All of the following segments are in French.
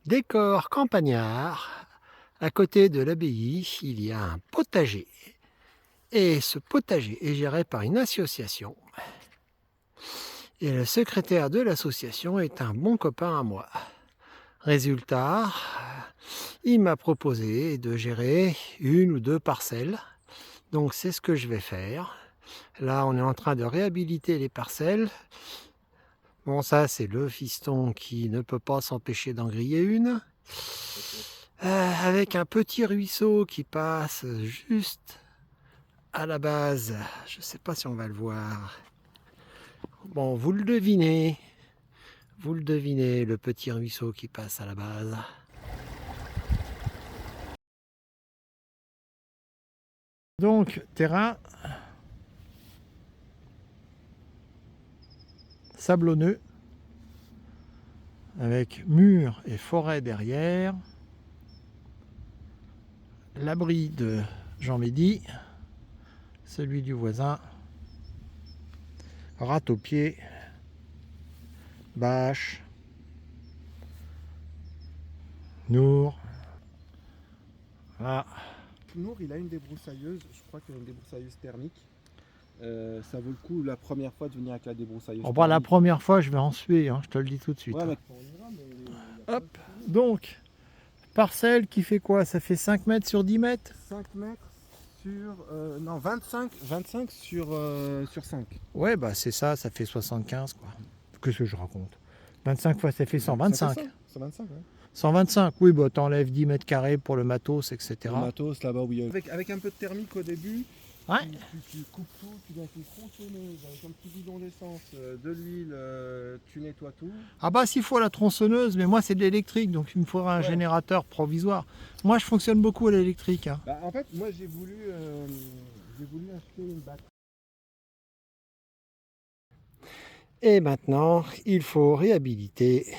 Décor campagnard, à côté de l'abbaye, il y a un potager. Et ce potager est géré par une association. Et le secrétaire de l'association est un bon copain à moi. Résultat, il m'a proposé de gérer une ou deux parcelles. Donc c'est ce que je vais faire. Là, on est en train de réhabiliter les parcelles. Bon, ça, c'est le fiston qui ne peut pas s'empêcher d'en griller une. Avec un petit ruisseau qui passe juste à la base. Je ne sais pas si on va le voir. Bon, vous le devinez. Vous le devinez, le petit ruisseau qui passe à la base. Donc, terrain sablonneux, avec murs et forêt derrière. L'abri de Jean Médy, celui du voisin. Rate aux pieds, bâche, Nour. Voilà. Nour, il a une débroussailleuse, je crois qu'il a une débroussailleuse thermique. Ça vaut le coup la première fois de venir avec la débroussailleuse Bon, bah, la thermique. première fois, je vais en suer, hein, je te le dis tout de suite. Ouais, Hein. mais on ira, mais il y a pas Hop, donc, parcelle qui fait quoi? Ça fait 5 mètres sur 10 mètres? 5 mètres sur... non, 25 sur 5. Ouais, bah c'est ça, ça fait 75 quoi. Qu'est-ce que je raconte? 25 fois ça fait 125. 125, ouais. 125, oui, bah t'enlèves 10 mètres carrés pour le matos, Le etc. matos là-bas, oui. Avec un peu de thermique au début, Ouais. tu coupes tout, tu viens avec une tronçonneuse, avec un petit bidon d'essence, de l'huile, tu nettoies tout. Ah bah s'il faut la tronçonneuse, mais moi c'est de l'électrique, donc il me faudra un Ouais. générateur provisoire. Moi je fonctionne beaucoup à l'électrique. Hein. Bah, en fait, moi j'ai voulu acheter une batterie. Et maintenant, il faut réhabiliter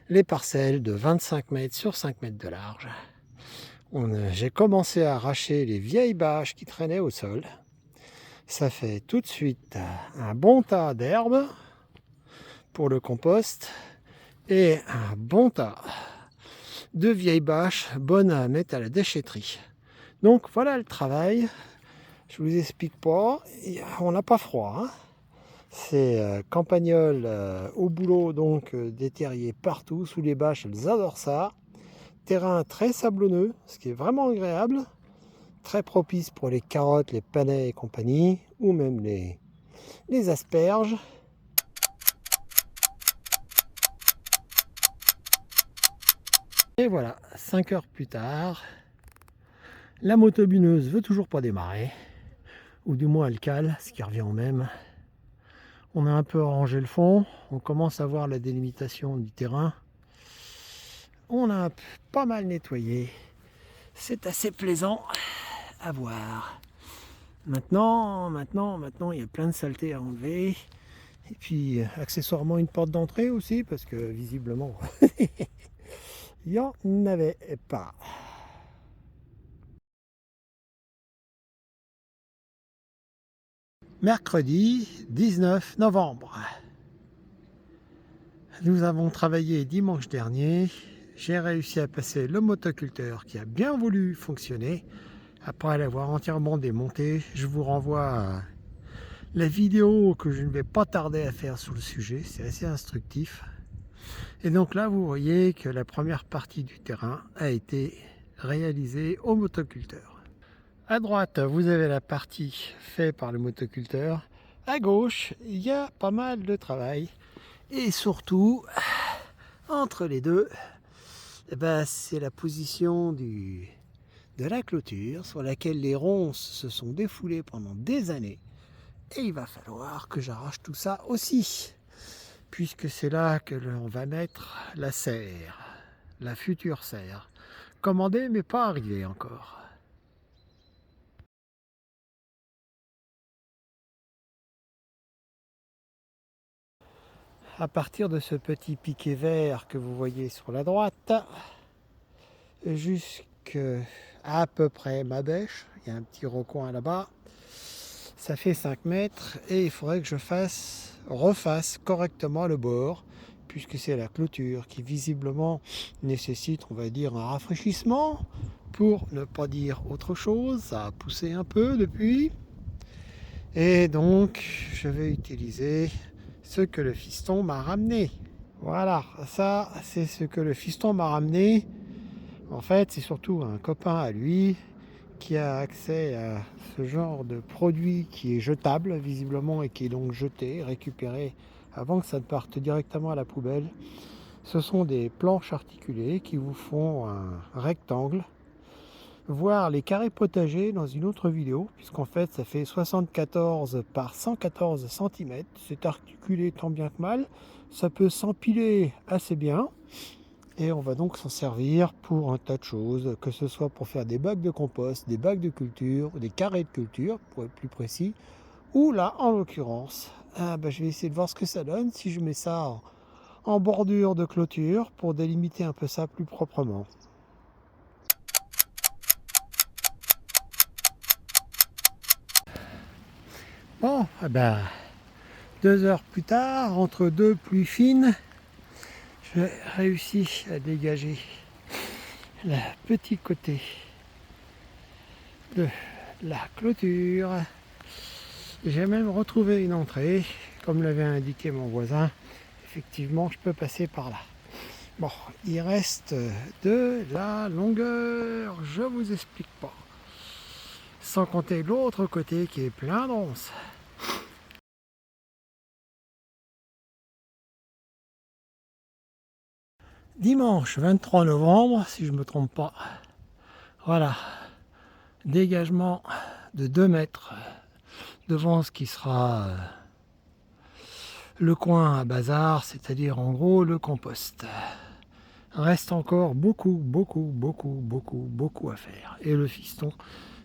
les parcelles de 25 mètres sur 5 mètres de large. J'ai commencé à arracher les vieilles bâches qui traînaient au sol. Ça fait tout de suite un bon tas d'herbes pour le compost et un bon tas de vieilles bâches bonnes à mettre à la déchetterie. Donc voilà le travail. Je vous explique pas, on n'a pas froid. Hein. C'est campagnol au boulot, donc des terriers partout, sous les bâches, elles adorent ça. Terrain très sablonneux, ce qui est vraiment agréable. Très propice pour les carottes, les panais et compagnie, ou même les asperges. Et voilà, 5 heures plus tard, la motobuneuse veut toujours pas démarrer, ou du moins elle cale, ce qui revient au même. On a un peu arrangé le fond, on commence à voir la délimitation du terrain. On a pas mal nettoyé, c'est assez plaisant à voir. Maintenant, il y a plein de saletés à enlever. Et puis, accessoirement, une porte d'entrée aussi, parce que visiblement, il n'y en avait pas. Mercredi 19 novembre. Nous avons travaillé dimanche dernier. J'ai réussi à passer le motoculteur qui a bien voulu fonctionner. Après l'avoir entièrement démonté, je vous renvoie à la vidéo que je ne vais pas tarder à faire sur le sujet. C'est assez instructif. Et donc là, vous voyez que la première partie du terrain a été réalisée au motoculteur. À droite, vous avez la partie faite par le motoculteur. À gauche, il y a pas mal de travail. Et surtout, entre les deux, eh ben, c'est la position de la clôture sur laquelle les ronces se sont défoulées pendant des années. Et il va falloir que j'arrache tout ça aussi, puisque c'est là que l'on va mettre la serre, la future serre. Commandée mais pas arrivée encore. À partir de ce petit piquet vert que vous voyez sur la droite, jusqu'à à peu près ma bêche, il y a un petit recoin là-bas, ça fait 5 mètres et il faudrait que je refasse correctement le bord puisque c'est la clôture qui visiblement nécessite, on va dire, un rafraîchissement, pour ne pas dire autre chose. Ça a poussé un peu depuis. Et donc, je vais utiliser ce que le fiston m'a ramené. Voilà, ça, c'est ce que le fiston m'a ramené. En fait, c'est surtout un copain à lui qui a accès à ce genre de produit qui est jetable, visiblement, et qui est donc jeté, récupéré, avant que ça ne parte directement à la poubelle. Ce sont des planches articulées qui vous font un rectangle. Voir les carrés potagers dans une autre vidéo, puisqu'en fait ça fait 74 par 114 cm, c'est articulé tant bien que mal, ça peut s'empiler assez bien, et on va donc s'en servir pour un tas de choses, que ce soit pour faire des bacs de compost, des bacs de culture, des carrés de culture, pour être plus précis, ou là en l'occurrence, je vais essayer de voir ce que ça donne si je mets ça en bordure de clôture pour délimiter un peu ça plus proprement. Bon, 2 heures plus tard, entre deux pluies fines, j'ai réussi à dégager le petit côté de la clôture. J'ai même retrouvé une entrée, comme l'avait indiqué mon voisin. Effectivement, je peux passer par là. Bon, il reste de la longueur, je vous explique pas. Sans compter l'autre côté qui est plein d'onces. Dimanche 23 novembre, si je ne me trompe pas. Voilà, dégagement de 2 mètres devant ce qui sera le coin à bazar, c'est-à-dire en gros le compost. Reste encore beaucoup à faire. Et le fiston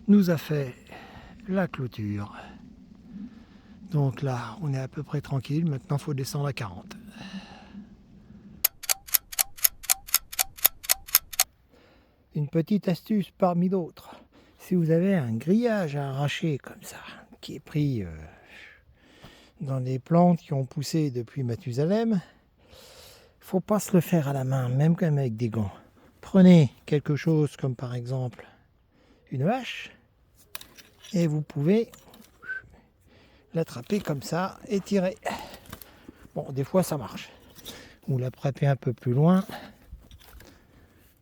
nous a fait la clôture. Donc là, on est à peu près tranquille. Maintenant, il faut descendre à 40. Une petite astuce parmi d'autres. Si vous avez un grillage à arracher comme ça, qui est pris dans des plantes qui ont poussé depuis Mathusalem, il ne faut pas se le faire à la main, même quand même avec des gants. Prenez quelque chose comme par exemple une hache et vous pouvez l'attraper comme ça et tirer. Bon, des fois ça marche. Vous l'attrapez un peu plus loin.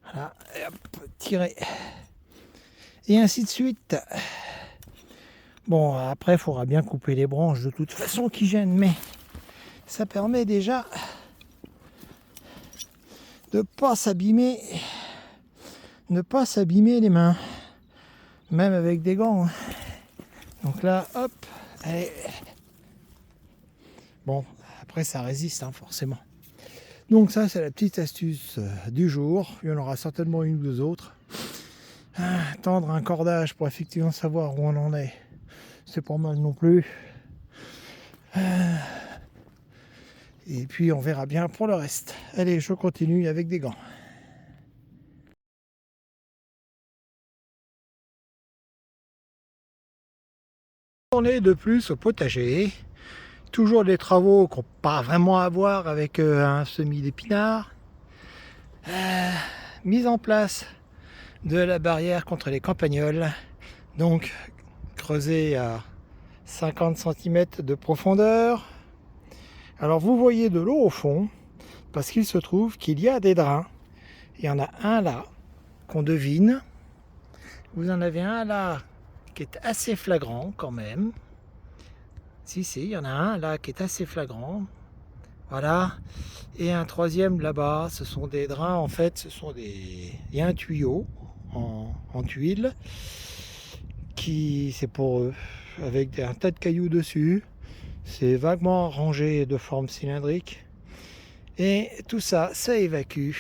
Voilà, et hop, tirer. Et ainsi de suite. Bon, après, il faudra bien couper les branches de toute façon qui gênent, mais ça permet déjà de ne pas s'abîmer les mains, même avec des gants. Donc là, hop, allez. Bon, après ça résiste, forcément. Donc ça, c'est la petite astuce du jour. Il y en aura certainement une ou deux autres. Tendre un cordage pour effectivement savoir où on en est, c'est pas mal non plus. Et puis on verra bien pour le reste. Allez, je continue avec des gants. On est de plus au potager. Toujours des travaux qui n'ont pas vraiment à voir avec un semis d'épinards. Mise en place de la barrière contre les campagnols. Donc creusée à 50 cm de profondeur. Alors vous voyez de l'eau au fond, parce qu'il se trouve qu'il y a des drains. Il y en a un là qu'on devine. Vous en avez un là qui est assez flagrant quand même. Si, il y en a un là qui est assez flagrant. Voilà. Et un troisième là-bas, ce sont des drains, en fait, il y a un tuyau en tuile qui, c'est pour eux, avec un tas de cailloux dessus. C'est vaguement rangé de forme cylindrique. Et tout ça, ça évacue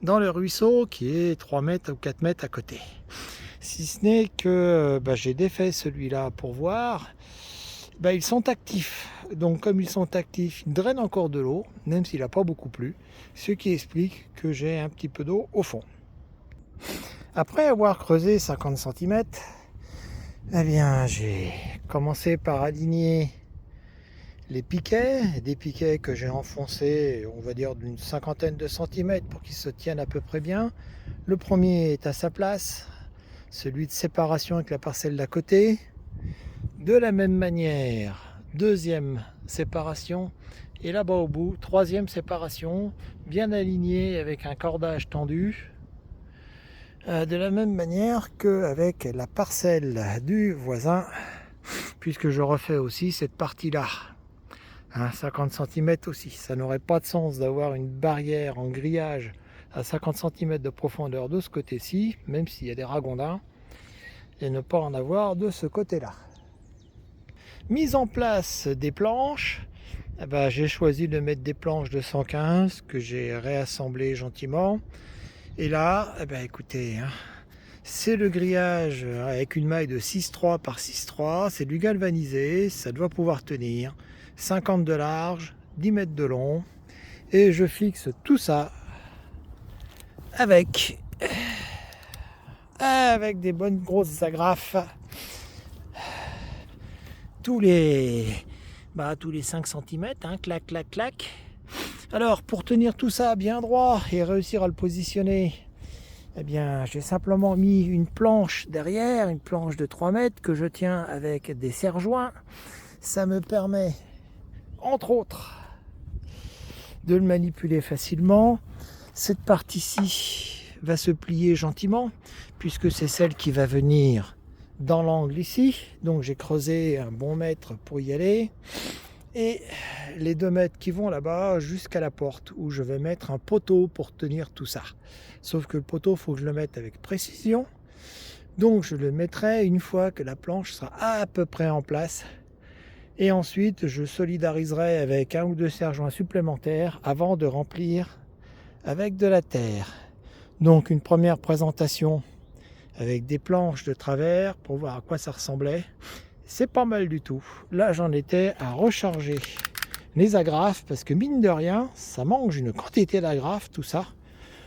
dans le ruisseau qui est 3 mètres ou 4 mètres à côté. Si ce n'est que j'ai défait celui-là pour voir. Ils sont actifs. Donc comme ils sont actifs, ils drainent encore de l'eau, même s'il n'a pas beaucoup plu. Ce qui explique que j'ai un petit peu d'eau au fond. Après avoir creusé 50 cm, j'ai commencé par aligner les piquets, des piquets que j'ai enfoncés, on va dire d'une cinquantaine de centimètres pour qu'ils se tiennent à peu près bien. Le premier est à sa place, celui de séparation avec la parcelle d'à côté. De la même manière, deuxième séparation, et là-bas au bout, troisième séparation, bien alignée avec un cordage tendu. De la même manière qu'avec la parcelle du voisin, puisque je refais aussi cette partie-là. 50 cm aussi. Ça n'aurait pas de sens d'avoir une barrière en grillage à 50 cm de profondeur de ce côté-ci, même s'il y a des ragondins, et ne pas en avoir de ce côté-là. Mise en place des planches, j'ai choisi de mettre des planches de 115 que j'ai réassemblées gentiment. Et là, écoutez, c'est le grillage avec une maille de 6,3 par 6,3, c'est du galvanisé, ça doit pouvoir tenir 50 de large, 10 mètres de long, et je fixe tout ça avec des bonnes grosses agrafes tous les 5 cm, clac, clac, clac. Alors, pour tenir tout ça bien droit et réussir à le positionner, j'ai simplement mis une planche derrière, une planche de 3 mètres que je tiens avec des serre-joints. Ça me permet, entre autres, de le manipuler facilement. Cette partie-ci va se plier gentiment, puisque c'est celle qui va venir dans l'angle ici. Donc j'ai creusé un bon mètre pour y aller. Et les 2 mètres qui vont là-bas jusqu'à la porte où je vais mettre un poteau pour tenir tout ça. Sauf que le poteau, il faut que je le mette avec précision. Donc je le mettrai une fois que la planche sera à peu près en place. Et ensuite, je solidariserai avec 1 ou 2 serre-joints supplémentaires avant de remplir avec de la terre. Donc une première présentation avec des planches de travers pour voir à quoi ça ressemblait. C'est pas mal du tout. Là, j'en étais à recharger les agrafes parce que mine de rien, ça mange une quantité d'agrafes, tout ça.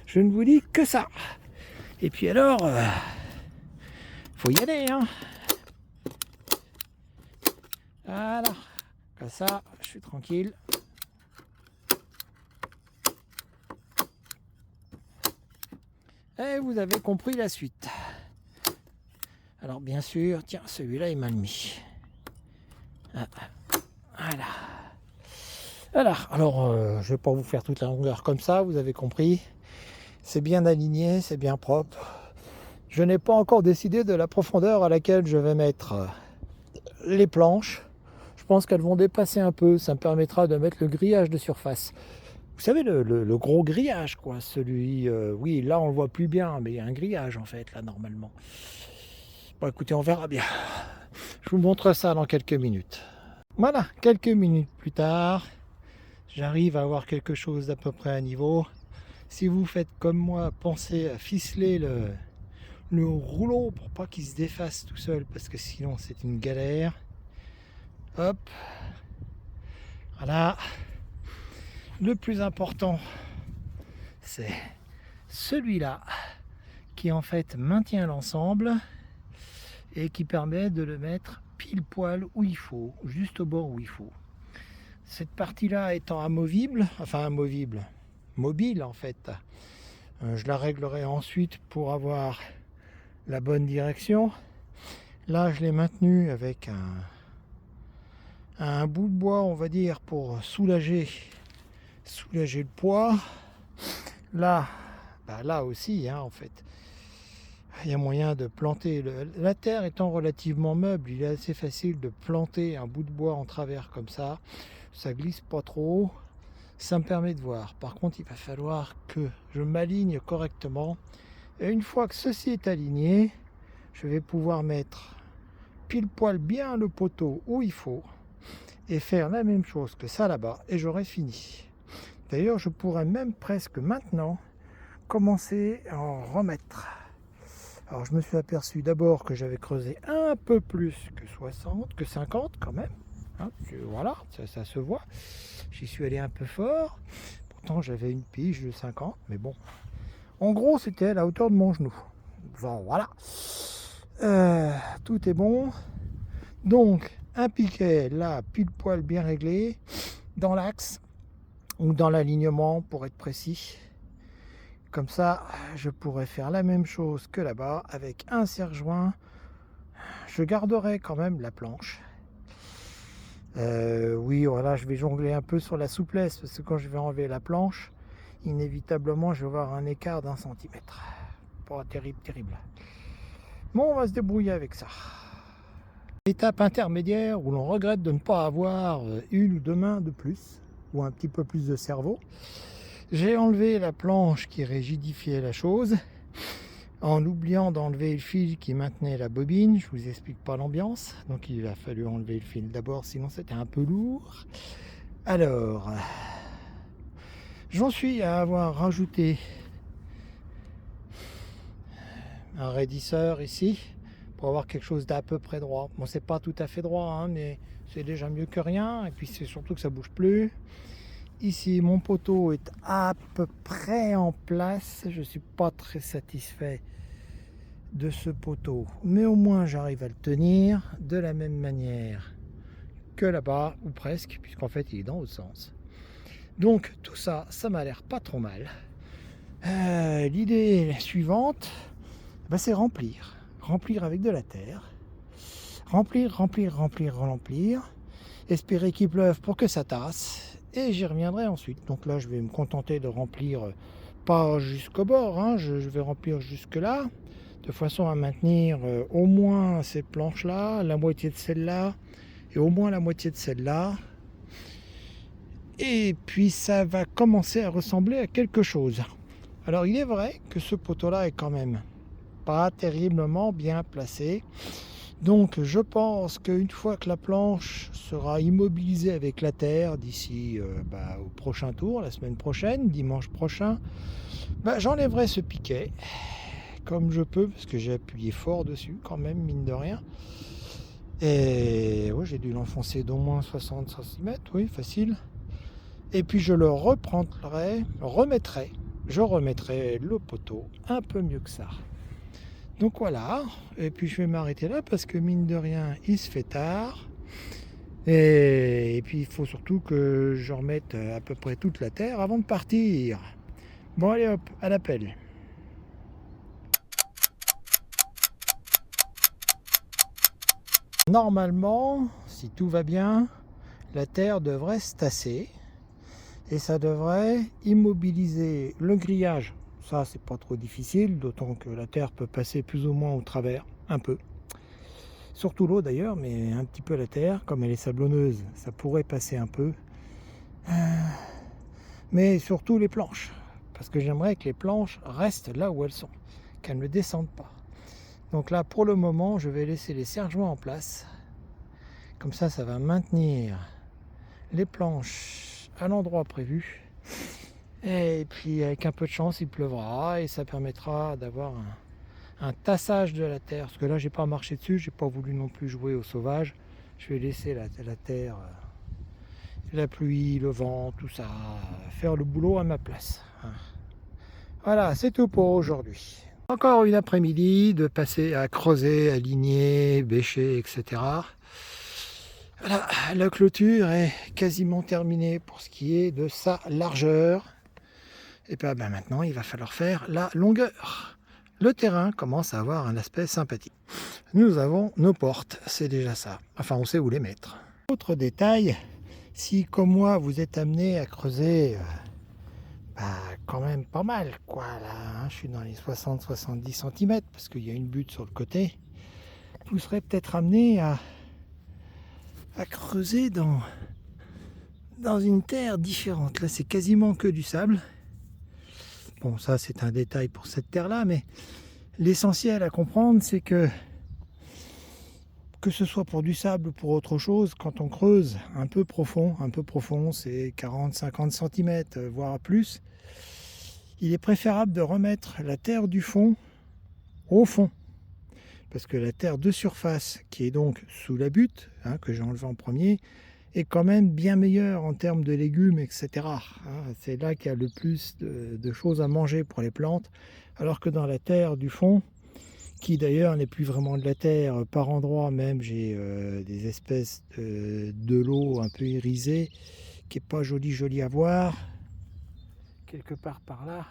Je ne vous dis que ça. Et puis alors, faut y aller, Voilà. Comme ça, je suis tranquille. Et vous avez compris la suite. Alors bien sûr, tiens, celui-là est mal mis. Voilà. Alors, je ne vais pas vous faire toute la longueur comme ça, vous avez compris. C'est bien aligné, c'est bien propre. Je n'ai pas encore décidé de la profondeur à laquelle je vais mettre les planches. Je pense qu'elles vont dépasser un peu, ça me permettra de mettre le grillage de surface. Vous savez, le gros grillage, quoi, celui... oui, là, on le voit plus bien, mais il y a un grillage, en fait, là, normalement. Bon, écoutez, on verra bien. Je vous montre ça dans quelques minutes. Voilà, quelques minutes plus tard, j'arrive à avoir quelque chose d'à peu près à niveau. Si vous faites comme moi, pensez à ficeler le rouleau pour pas qu'il se défasse tout seul, parce que sinon, c'est une galère. Hop. Voilà. Le plus important, c'est celui-là qui en fait maintient l'ensemble et qui permet de le mettre pile poil où il faut, juste au bord où il faut. Cette partie-là étant amovible, mobile en fait, je la réglerai ensuite pour avoir la bonne direction. Là, je l'ai maintenu avec un bout de bois, on va dire, pour soulager le poids. Là, là aussi, en fait, il y a moyen de planter. La terre étant relativement meuble, il est assez facile de planter un bout de bois en travers comme ça. Ça glisse pas trop. Ça me permet de voir. Par contre, il va falloir que je m'aligne correctement. Et une fois que ceci est aligné, je vais pouvoir mettre pile poil bien le poteau où il faut et faire la même chose que ça là-bas et j'aurai fini. D'ailleurs, je pourrais même presque maintenant commencer à en remettre. Alors, je me suis aperçu d'abord que j'avais creusé un peu plus que 60, que 50 quand même. Voilà, ça se voit. J'y suis allé un peu fort. Pourtant, j'avais une pige de 50, mais bon. En gros, c'était à la hauteur de mon genou. Bon, voilà. Tout est bon. Donc, un piquet là, pile poil bien réglé, dans l'axe, ou dans l'alignement pour être précis. Comme ça, je pourrais faire la même chose que là-bas, avec un serre-joint. Je garderai quand même la planche. Oui, voilà, je vais jongler un peu sur la souplesse, parce que quand je vais enlever la planche, inévitablement, je vais avoir un écart d'1 centimètre. Pas terrible, terrible. Bon, on va se débrouiller avec ça. Étape intermédiaire où l'on regrette de ne pas avoir une ou deux mains de plus, ou un petit peu plus de cerveau. J'ai enlevé la planche qui rigidifiait la chose, en oubliant d'enlever le fil qui maintenait la bobine. Je vous explique pas l'ambiance, donc il a fallu enlever le fil d'abord, sinon c'était un peu lourd. Alors, j'en suis à avoir rajouté un raidisseur ici pour avoir quelque chose d'à peu près droit. Bon, c'est pas tout à fait droit, hein, mais c'est déjà mieux que rien. Et puis c'est surtout que ça bouge plus. Ici, mon poteau est à peu près en place. Je suis pas très satisfait de ce poteau, mais au moins j'arrive à le tenir de la même manière que là-bas, ou presque, puisqu'en fait il est dans l'autre sens. Donc tout ça, ça m'a l'air pas trop mal. L'idée suivante, c'est remplir avec de la terre, remplir, espérer qu'il pleuve pour que ça tasse, et j'y reviendrai ensuite. Donc là je vais me contenter de remplir, pas jusqu'au bord, hein, je vais remplir jusque là, de façon à maintenir au moins ces planches là, la moitié de celle-là, et au moins la moitié de celle-là. Et puis ça va commencer à ressembler à quelque chose. Alors il est vrai que ce poteau là est quand même pas terriblement bien placé, donc je pense qu'une fois que la planche sera immobilisée avec la terre d'ici au prochain tour, la semaine prochaine, dimanche prochain, j'enlèverai ce piquet comme je peux, parce que j'ai appuyé fort dessus quand même, mine de rien. Et ouais, j'ai dû l'enfoncer d'au moins 60 cm, oui, facile. Et puis je le je remettrai le poteau un peu mieux que ça. Donc voilà, et puis je vais m'arrêter là parce que mine de rien, il se fait tard. Et puis il faut surtout que je remette à peu près toute la terre avant de partir. Bon allez hop, à l'appel. Normalement, si tout va bien, la terre devrait se tasser et ça devrait immobiliser le grillage. Ça, c'est pas trop difficile, d'autant que la terre peut passer plus ou moins au travers, un peu. Surtout l'eau d'ailleurs, mais un petit peu la terre, comme elle est sablonneuse, ça pourrait passer un peu. Mais surtout les planches, parce que j'aimerais que les planches restent là où elles sont, qu'elles ne descendent pas. Donc là, pour le moment, je vais laisser les serre-joints en place. Comme ça, ça va maintenir les planches à l'endroit prévu. Et puis, avec un peu de chance, il pleuvra et ça permettra d'avoir un tassage de la terre. Parce que là, j'ai pas marché dessus, j'ai pas voulu non plus jouer au sauvage. Je vais laisser la terre, la pluie, le vent, tout ça, faire le boulot à ma place. Voilà, c'est tout pour aujourd'hui. Encore une après-midi de passer à creuser, aligner, bêcher, etc. Voilà, la clôture est quasiment terminée pour ce qui est de sa largeur. Et puis maintenant, il va falloir faire la longueur. Le terrain commence à avoir un aspect sympathique. Nous avons nos portes, c'est déjà ça. Enfin, on sait où les mettre. Autre détail, si comme moi, vous êtes amené à creuser quand même pas mal, quoi, là, hein, je suis dans les 60-70 cm, parce qu'il y a une butte sur le côté, vous serez peut-être amené à creuser dans une terre différente. Là, c'est quasiment que du sable. Bon, ça, c'est un détail pour cette terre-là, mais l'essentiel à comprendre, c'est que ce soit pour du sable ou pour autre chose, quand on creuse un peu profond, c'est 40-50 cm, voire plus, il est préférable de remettre la terre du fond au fond. Parce que la terre de surface, qui est donc sous la butte, hein, que j'ai enlevé en premier, est quand même bien meilleure en termes de légumes, etc. C'est là qu'il y a le plus de choses à manger pour les plantes, alors que dans la terre du fond, qui d'ailleurs n'est plus vraiment de la terre. Par endroits même, j'ai des espèces de l'eau un peu irisée, qui est pas joli à voir, quelque part par là,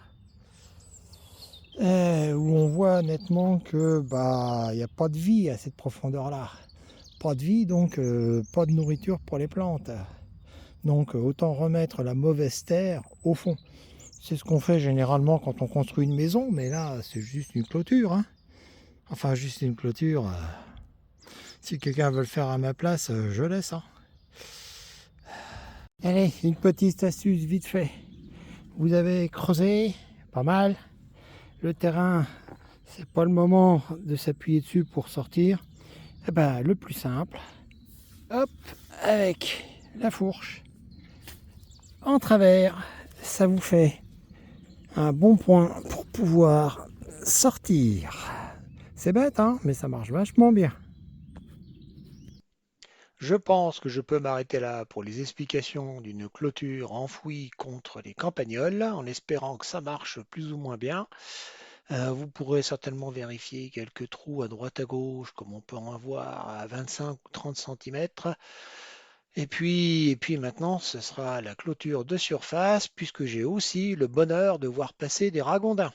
où on voit nettement que bah il n'y a pas de vie à cette profondeur-là. Pas de vie, donc pas de nourriture pour les plantes. Donc autant remettre la mauvaise terre au fond. C'est ce qu'on fait généralement quand on construit une maison, mais là c'est juste une clôture, hein. Enfin juste une clôture. Si quelqu'un veut le faire à ma place, je laisse, hein. Allez, une petite astuce vite fait. Vous avez creusé, pas mal. Le terrain, c'est pas le moment de s'appuyer dessus pour sortir. Eh ben, le plus simple, hop, avec la fourche, en travers, ça vous fait un bon point pour pouvoir sortir. C'est bête, hein, mais ça marche vachement bien. Je pense que je peux m'arrêter là pour les explications d'une clôture enfouie contre les campagnols, en espérant que ça marche plus ou moins bien. Vous pourrez certainement vérifier quelques trous à droite à gauche, comme on peut en avoir à 25 ou 30 cm. Et puis maintenant, ce sera la clôture de surface, puisque j'ai aussi le bonheur de voir passer des ragondins.